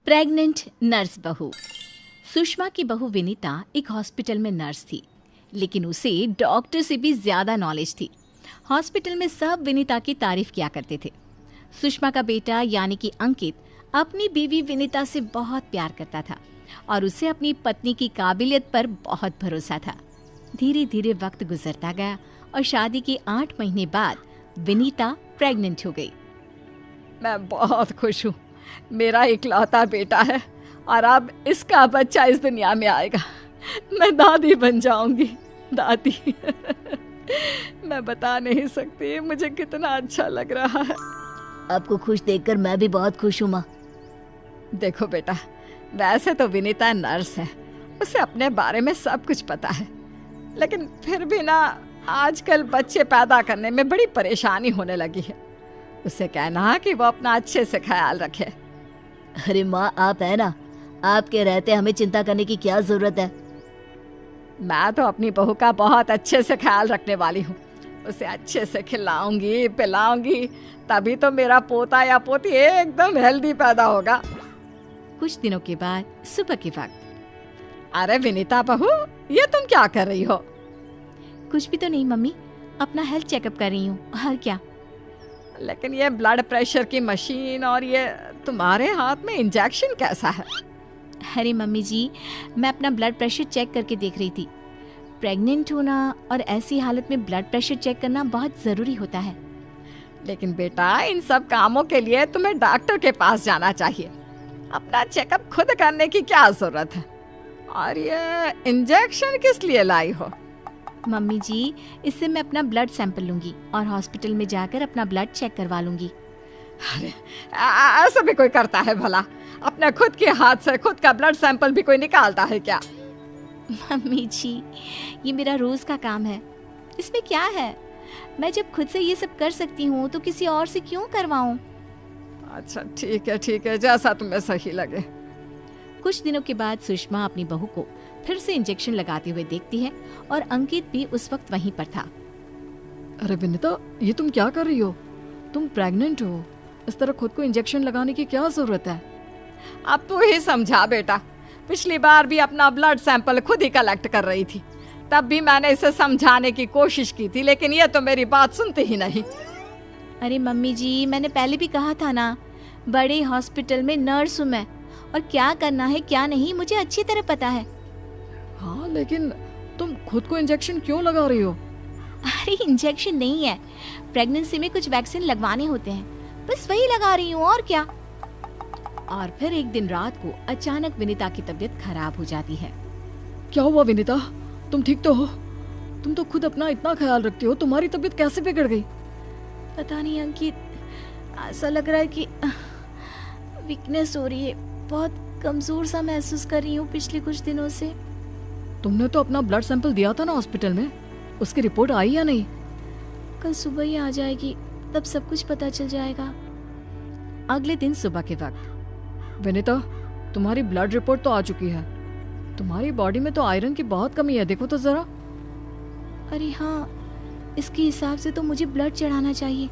Pregnant nurse बहू। सुषमा की बहू विनीता एक हॉस्पिटल में नर्स थी, लेकिन उसे डॉक्टर से भी ज्यादा नॉलेज थी। हॉस्पिटल में सब विनीता की तारीफ किया करते थे। सुषमा का बेटा यानी कि अंकित अपनी बीवी विनीता से बहुत प्यार करता था और उसे अपनी पत्नी की काबिलियत पर बहुत भरोसा था। धीरे धीरे वक्त गुजरता गया और शादी के 8 महीने बाद विनीता प्रेग्नेंट हो गई। मैं बहुत खुश हूँ। मेरा इकलौता बेटा है और अब इसका बच्चा इस दुनिया में आएगा। मैं दादी बन जाऊंगी। दादी मैं बता नहीं सकती मुझे कितना अच्छा लग रहा है। आपको खुश देखकर मैं भी बहुत खुश हूँ माँ। देखो बेटा, वैसे तो विनीता नर्स है, उसे अपने बारे में सब कुछ पता है, लेकिन फिर भी ना आजकल बच्चे पैदा करने में बड़ी परेशानी होने लगी है। उसे कहना कि वो अपना अच्छे से ख्याल रखे। अरे माँ, आप है ना, आपके रहते हमें चिंता करने की क्या जरूरत है। मैं तो अपनी बहू का बहुत अच्छे से ख्याल रखने वाली हूँ। उसे अच्छे से खिलाऊंगी पिलाऊंगी, तभी तो मेरा पोता या पोती एकदम हेल्दी पैदा होगा। कुछ दिनों के बाद सुबह के वक्त। अरे विनीता बहू, ये तुम क्या कर रही हो? कुछ भी तो नहीं मम्मी, अपना हेल्थ चेकअप कर रही हूँ। और क्या? लेकिन ये ब्लड प्रेशर की मशीन और ये तुम्हारे हाथ में इंजेक्शन कैसा है? अरे मम्मी जी, मैं अपना ब्लड प्रेशर चेक करके देख रही थी। प्रेग्नेंट होना और ऐसी हालत में ब्लड प्रेशर चेक करना बहुत जरूरी होता है। लेकिन बेटा, इन सब कामों के लिए तुम्हें डॉक्टर के पास जाना चाहिए। अपना चेकअप खुद करने की क्या जरूरत है? और ये इंजेक्शन किस लिए लाई हो? मम्मी जी, इससे मैं अपना ब्लड सैंपल लूंगी और हॉस्पिटल में जाकर अपना ब्लड चेक करवा लूंगी। अरे ऐसा भी कोई करता है भला? अपने खुद के हाथ से खुद का ब्लड सैंपल भी कोई निकालता है क्या? मम्मी जी, ये मेरा रोज का काम है, इसमें क्या है? मैं जब खुद से ये सब कर सकती हूँ तो किसी और से क्यों करवाऊँ? अच्छा ठीक है, जैसा तुम्हें सही लगे। कुछ दिनों के बाद सुषमा अपनी बहू को फिर से इंजेक्शन लगाते हुए देखती है और अंकित भी उस वक्त वहीं पर था। अरे विनीता, ये तुम क्या कर रही हो? तुम प्रेग्नेंट हो, इस तरह खुद को इंजेक्शन लगाने की क्या जरूरत है? अब तू ही समझा बेटा। पिछली बार भी अपना ब्लड सैंपल खुद ही कलेक्ट कर रही थी, तब भी मैंने इसे समझाने की कोशिश की थी, लेकिन ये तो मेरी बात सुनती ही नहीं। अरे मम्मी जी, मैंने पहले भी कहा था ना, बड़े हॉस्पिटल में नर्स हूँ मैं, और क्या करना है क्या नहीं मुझे अच्छी तरह पता है। हाँ, लेकिन तुम खुद को इंजेक्शन क्यों लगा रही हो? अरे इंजेक्शन नहीं है, प्रेगनेंसी में कुछ वैक्सीन लगवाने होते हैं, बस वही लगा रही हूँ, और क्या। और फिर एक दिन रात को अचानक विनीता की तबीयत खराब हो जाती है। क्या हुआ विनीता? तुम ठीक तो हो? तुम तो खुद अपना इतना ख्याल रखती हो, तुम्हारी तबीयत कैसे बिगड़ गई? पता नहीं अंकित, ऐसा लग रहा है कि वीकनेस हो रही है, बहुत कमजोर सा महसूस कर रही हूँ पिछले कुछ दिनों से। तुमने तो अपना ब्लड सैंपल दिया था ना हॉस्पिटल में, उसकी रिपोर्ट आई या नहीं? कल सुबह ही आ जाएगी, तब सब कुछ पता चल जाएगा। अगले दिन सुबह के वक्त। विनीता, तुम्हारी ब्लड रिपोर्ट तो आ चुकी है। तुम्हारी बॉडी में तो आयरन की बहुत कमी है, देखो तो जरा। अरे हाँ, इसके हिसाब से तो मुझे ब्लड चढ़ाना चाहिए,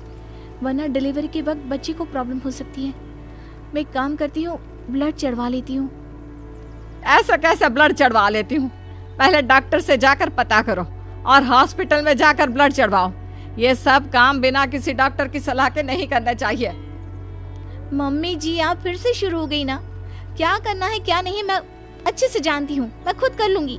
वरना डिलीवरी के वक्त बच्चे को प्रॉब्लम हो सकती है। मैं एक काम करती हूँ, ब्लड चढ़वा लेती हूँ। ऐसा कैसे ब्लड चढ़वा लेती हूँ? पहले डॉक्टर से जाकर पता करो और हॉस्पिटल में जाकर ब्लड चढ़वाओ। ये सब काम बिना किसी डॉक्टर की सलाह के नहीं करना चाहिए। मम्मी जी, आप फिर से शुरू हो गई ना। क्या करना है क्या नहीं मैं अच्छे से जानती हूँ, मैं खुद कर लूंगी।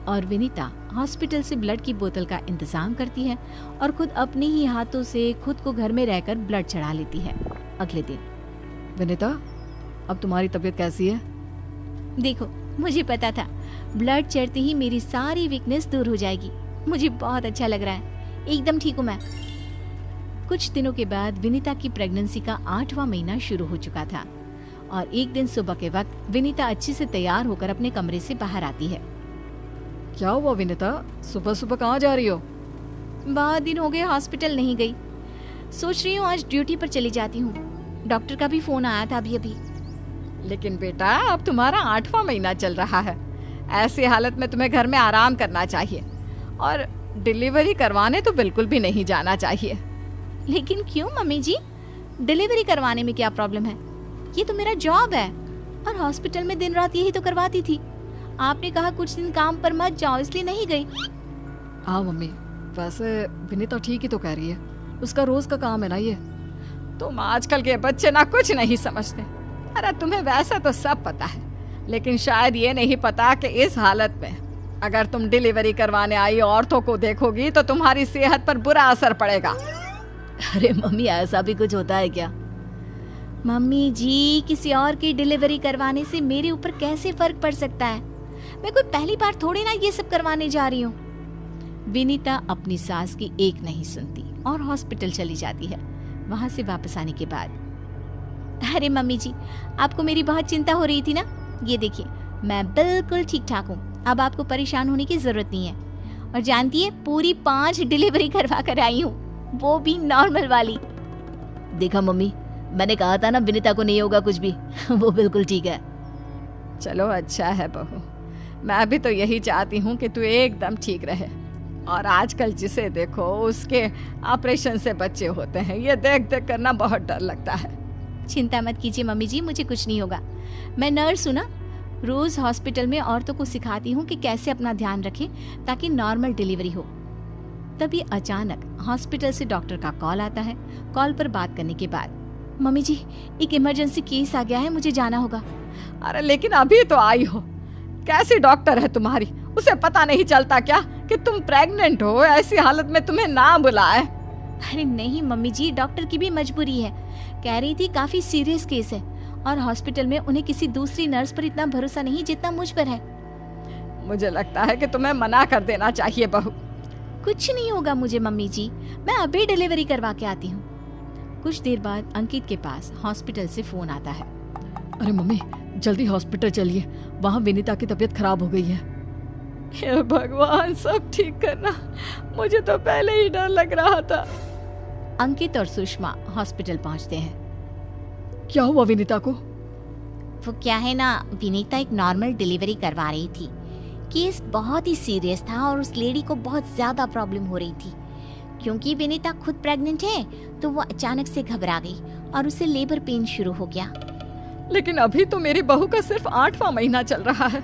और विनीता हॉस्पिटल से ब्लड की बोतल का इंतजाम करती है और खुद अपने ही हाथों से खुद को घर में रहकर ब्लड चढ़ा लेती है। अगले दिन। विनीता, अब तुम्हारी तबीयत कैसी है? देखो, मुझे पता था ब्लड चढ़ते ही मेरी सारी वीकनेस दूर हो जाएगी। मुझे बहुत अच्छा लग रहा है, एकदम ठीक हूँ मैं। कुछ दिनों के बाद विनीता की प्रेगनेंसी का 8वां महीना शुरू हो चुका था और एक दिन सुबह के वक्त विनीता अच्छे से तैयार होकर अपने कमरे से बाहर आती है। क्या हुआ विनीता, सुबह सुबह कहाँ जा रही हो? बहुत दिन हो गए हॉस्पिटल नहीं गई, सोच रही हूँ आज ड्यूटी पर चली जाती हूँ। डॉक्टर का भी फोन आया था अभी। लेकिन बेटा, अब तुम्हारा 8वां महीना चल रहा है, ऐसी हालत में तुम्हें घर में आराम करना चाहिए और डिलीवरी करवाने तो बिल्कुल भी नहीं जाना चाहिए। लेकिन क्यों मम्मी जी, डिलीवरी करवाने में क्या प्रॉब्लम है? ये तो मेरा जॉब है। और हॉस्पिटल में दिन रात यही तो करवाती थी। आपने कहा कुछ दिन काम पर मत जाओ, इसलिए नहीं गई। हाँ मम्मी, वैसे विनीता ठीक ही तो कह रही है, उसका रोज का काम है ना ये। तुम आजकल के बच्चे ना कुछ नहीं समझते। अरे तुम्हें वैसे तो सब पता है, लेकिन शायद ये नहीं पता कि इस हालत में अगर तुम डिलीवरी करवाने आई औरतों को देखोगी तो तुम्हारी सेहत पर बुरा असर पड़ेगा। अरे मम्मी, ऐसा भी कुछ होता है क्या? मम्मी जी, किसी और की डिलीवरी करवाने से मेरे ऊपर कैसे फर्क पड़ सकता है? मैं कोई पहली बार थोड़ी ना ये सब करवाने जा रही हूँ। विनीता अपनी सास की एक नहीं सुनती और हॉस्पिटल चली जाती है। वहां से वापस आने के बाद, अरे मम्मी जी, आपको मेरी बहुत चिंता हो रही थी ना? ये देखिए, मैं बिल्कुल ठीक ठाक हूँ, अब आपको परेशान होने की जरूरत नहीं है। और जानती है, पूरी 5 डिलीवरी करवा कर आई हूँ, वो भी नॉर्मल वाली। देखा मम्मी, मैंने कहा था ना विनीता को नहीं होगा कुछ भी। वो बिल्कुल ठीक है। चलो अच्छा है बहू, मैं भी तो यही चाहती हूँ कि तू एकदम ठीक रहे। और आजकल जिसे देखो उसके ऑपरेशन से बच्चे होते हैं, ये देख देख करना बहुत डर लगता है। चिंता मत कीजिए मम्मी जी, मुझे कुछ नहीं होगा। मैं नर्स हूँ ना, रोज हॉस्पिटल में औरतों को सिखाती हूँ कि कैसे अपना ध्यान रखें ताकि नॉर्मल डिलीवरी हो। तभी अचानक हॉस्पिटल से डॉक्टर का कॉल आता है। कॉल पर बात करने के बाद, मम्मी जी, एक इमरजेंसी केस आ गया है, मुझे जाना होगा। अरे लेकिन अभी तो आई हो, कैसी डॉक्टर है तुम्हारी? उसे पता नहीं चलता क्या कि तुम प्रेग्नेंट हो? ऐसी हालत में तुम्हें ना बुलाए। अरे नहीं मम्मी जी, डॉक्टर की भी मजबूरी है। कह रही थी काफी सीरियस केस है और हॉस्पिटल में उन्हें किसी दूसरी नर्स पर इतना भरोसा नहीं जितना मुझ पर है। मुझे लगता है कि तुम्हें मना कर देना चाहिए बहू। कुछ नहीं होगा मुझे मम्मी जी, मैं अभी डिलीवरी करवा के आती हूँ। कुछ देर बाद अंकित के पास हॉस्पिटल से फोन आता है। अरे मम्मी, जल्दी हॉस्पिटल चलिए, वहाँ विनीता की तबीयत खराब हो गई है। हे भगवान, सब ठीक करना, मुझे तो पहले ही डर लग रहा था। अंकित और सुषमा हॉस्पिटल पहुंचते हैं। क्या हुआ विनीता को? वो क्या है ना, विनीता एक नॉर्मल डिलीवरी करवा रही थी। केस बहुत ही सीरियस था और उस लेडी को बहुत ज्यादा प्रॉब्लम हो रही थी। क्योंकि विनीता खुद प्रेग्नेंट है तो वो अचानक से घबरा गई और उसे लेबर पेन शुरू हो गया। लेकिन अभी तो मेरी बहू का सिर्फ 8वां महीना चल रहा है।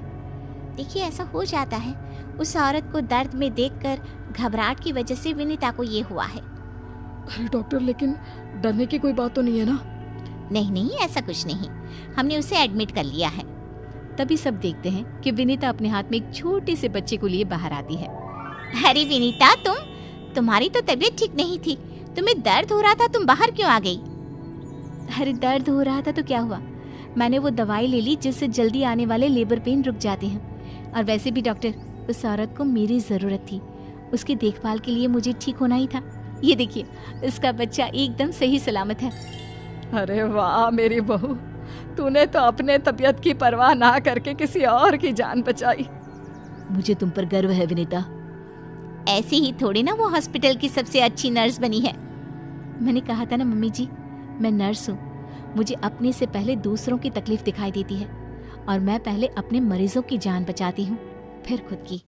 देखिए, ऐसा हो जाता है। उस औरत को दर्द में देखकर घबराहट की वजह से विनीता को ये हुआ है। अरे डॉक्टर, लेकिन डरने की कोई बात तो नहीं है ना? नहीं नहीं, ऐसा कुछ नहीं, हमने उसे एडमिट कर लिया है। तभी सब देखते हैं कि विनीता अपने हाथ में एक छोटे से बच्चे को लिए बाहर आती है। अरे विनीता, तुम्हारी तो तबीयत ठीक नहीं थी, तुम्हें दर्द हो रहा था, तुम बाहर क्यों आ गई? अरे दर्द हो रहा था तो क्या हुआ, मैंने वो दवाई ले ली जिससे जल्दी आने वाले लेबर पेन रुक जाते हैं। और वैसे भी डॉक्टर, उस औरत को मेरी जरूरत थी, उसकी देखभाल के लिए मुझे ठीक होना ही था। ये देखिए, इसका बच्चा एकदम सही सलामत है। अरे वाह मेरी बहू, तूने तो अपने तबीयत की परवाह ना करके किसी और की जान बचाई। मुझे तुम पर गर्व है विनीता। ऐसे ही थोड़ी ना वो हॉस्पिटल की सबसे अच्छी नर्स बनी है। मैंने कहा था ना मम्मी जी, मैं नर्स हूँ, मुझे अपने से पहले दूसरों की तकलीफ दिखाई देती है और मैं पहले अपने मरीजों की जान बचाती हूँ, फिर खुद की।